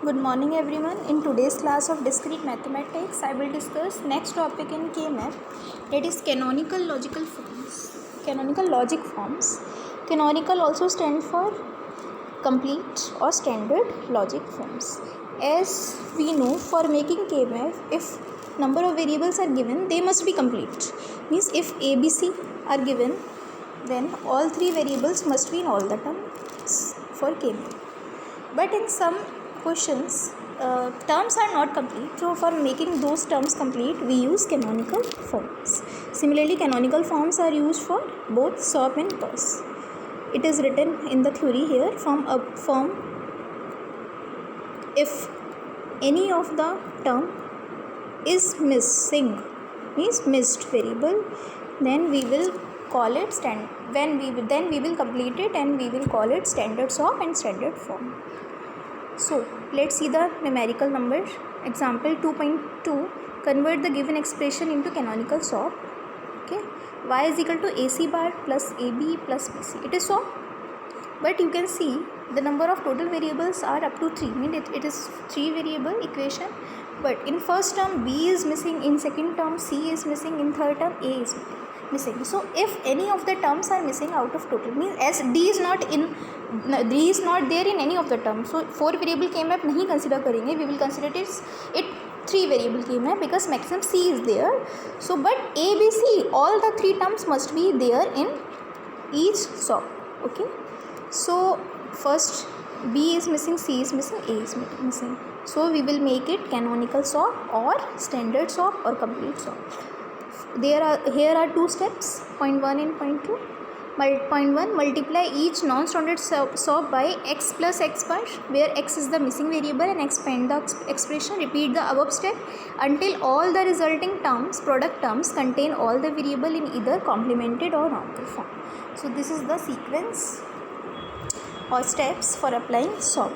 Good morning everyone. In today's class of discrete mathematics, I will discuss next topic in K-map, that is canonical logical forms. Canonical logic forms. Canonical also stand for complete or standard logic forms. As we know, for making K-map, if number of variables are given, they must be complete. Means if A, B, C are given, then all three variables must be in all the terms for K-map. But in some questions, terms are not complete. So for making those terms complete, we use canonical forms. Similarly, canonical forms are used for both SOP and POS. It is written in the theory here from a form: if any of the term is missing, means missed variable, then we will call it then we will complete it and we will call it standard SOP and standard form. So let's see the numerical number. Example 2.2, convert the given expression into canonical SOP. Okay, y is equal to AC bar plus AB plus BC. It is SOP, but you can see the number of total variables are up to 3. Means it is 3 variable equation, but in first term B is missing, in second term C is missing, in third term A is missing. So if any of the terms are missing out of total, means as D is not there in any of the terms, so 4 variable K-map नहीं consider करेंगे, we will consider it 3 variable K-map because maximum C is there. So but A, B, C, all the 3 terms must be there in each SOP. Okay, so first B is missing, C is missing, A is missing, so we will make it canonical SOP or standard SOP or complete SOP. Here are 2 steps, point 1 and point 2. Point 1, multiply each non-standard SOP by x plus x bar, where x is the missing variable, and expand the expression. Repeat the above step until all the resulting terms, product terms, contain all the variable in either complemented or normal form. So this is the sequence or steps for applying SOP,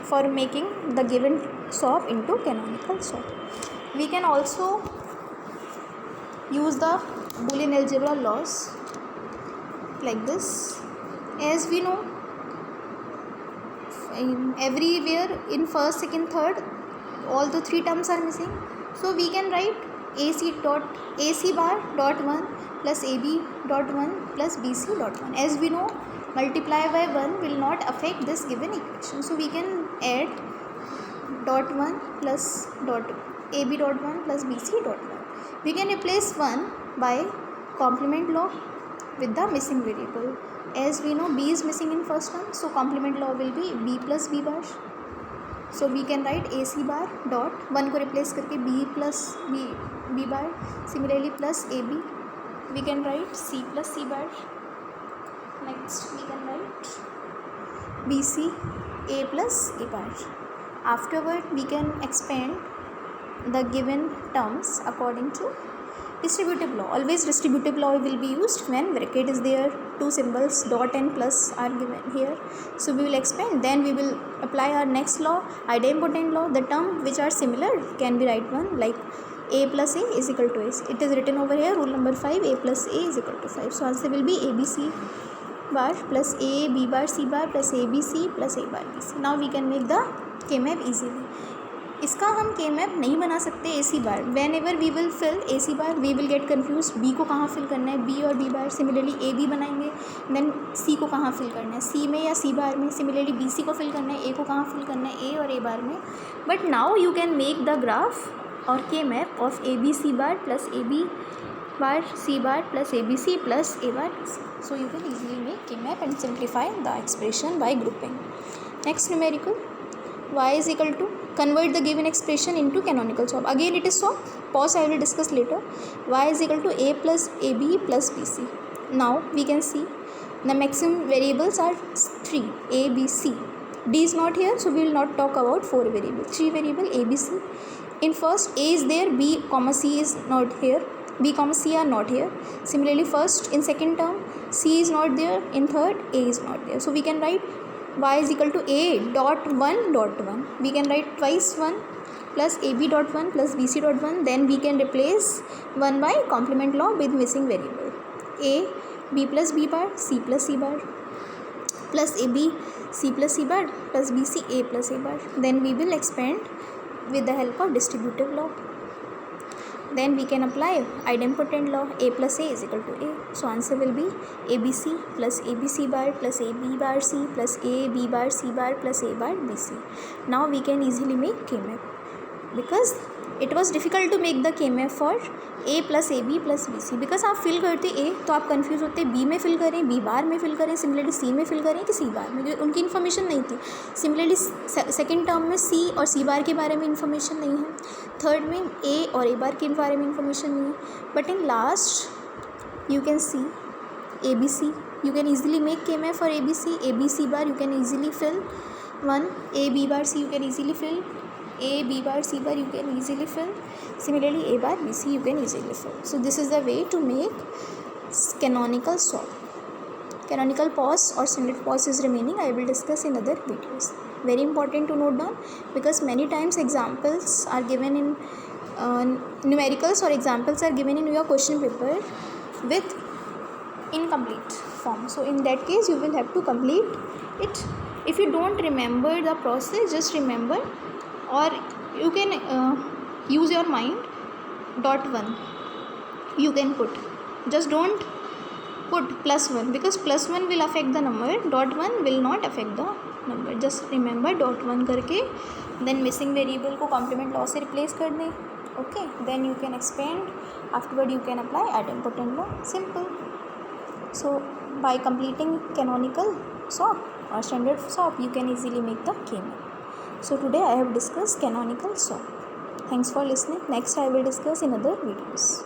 for making the given SOP into canonical SOP. We can also use the Boolean algebra laws like this. As we know, everywhere in first, second, third, all the 3 terms are missing. So we can write AC bar dot 1 plus AB dot 1 plus BC dot 1. As we know, multiply by 1 will not affect this given equation. So we can add dot 1 plus dot AB dot 1 plus BC dot 1. We can replace 1 by complement law with the missing variable. As we know, B is missing in first term, so complement law will be B plus B bar. So we can write AC bar dot 1 को replace करके B plus B bar. Similarly plus AB, we can write C plus C bar. Next we can write BC A plus A bar. Afterward we can expand the given terms according to distributive law. Always distributive law will be used when bracket is there, 2 symbols dot and plus are given here. So we will expand, then we will apply our next law, idempotent law. The term which are similar can be write one, like A plus A is equal to S. It is written over here, rule number 5, A plus A is equal to 5. So answer will be ABC bar plus A B bar C bar plus ABC plus A bar BC. Now we can make the K-map easily. इसका हम K-map नहीं बना सकते AC bar. Whenever we will fill AC bar we will get confuse, B को कहाँ fill करना है, B और B बार. सिमिलरली AB बनाएंगे, देन C को कहाँ फिल करना है, C में या C बार में. सिमिलरली BC को फिल करना है, A को कहाँ फिल करना है, A और A बार में. But now you can make the graph और K-map of ABC bar plus AB bar C bar plus ABC plus A bar BC. So you can easily make K-map and simplify the expression by grouping. Next numerical, y is equal to, convert the given expression into canonical SOP. Again it is SOP. POS I will discuss later. Y is equal to A plus AB plus BC. Now we can see the maximum variables are 3, A, B, C. D is not here, so we will not talk about 4 variables. 3 variable A, B, C. In first A is there, B, C is not here. B, C are not here. Similarly first, in second term C is not there, in third A is not there. So we can write y is equal to A dot 1 dot 1. We can write twice 1 plus AB dot 1 plus BC dot 1. Then we can replace 1 by complement law with missing variable. A B plus B bar, C plus C bar plus AB C plus C bar plus BC A plus A bar. Then we will expand with the help of distributive law. Then we can apply idempotent law. A plus A is equal to A. So answer will be ABC plus ABC bar plus AB bar C plus AB bar C bar plus A bar BC. Now we can easily make K-map, because it was difficult to make the K-map for A plus AB plus BC, because आप fill करते A तो आप confuse होते B में fill करें, B बार में fill करें, similarly C में फिल करें कि C बार में, क्योंकि उनकी इन्फॉर्मेशन नहीं थी. सिमिलरली सेकेंड टर्म में C और C बार के बारे में इन्फॉर्मेशन नहीं है, थर्ड में A और A बार के बारे में इन्फॉर्मेशन नहीं है. But in last you can see ABC, you can easily make K-map for ABC. ABC bar you can easily fill 1, A B bar C you can easily fill, A B bar C bar you can easily fill, similarly A bar B C you can easily fill. So this is the way to make canonical sort. Canonical pause or standard pause is remaining. I will discuss in other videos. Very important to note down, because many times examples are given in numericals or examples are given in your question paper with incomplete form. So in that case you will have to complete it. If you don't remember the process, just remember, or you can use your mind. Dot 1 you can put, just don't put +1, because +1 will affect the number, dot 1 will not affect the number. Just remember dot 1 करके then missing variable को complement law से replace कर दें. Okay, then you can expand, afterward you can apply idempotent law. Simple. So by completing canonical sort or standard sort you can easily make the K-map. So today I have discussed canonical sort. Thanks for listening. Next I will discuss in other videos.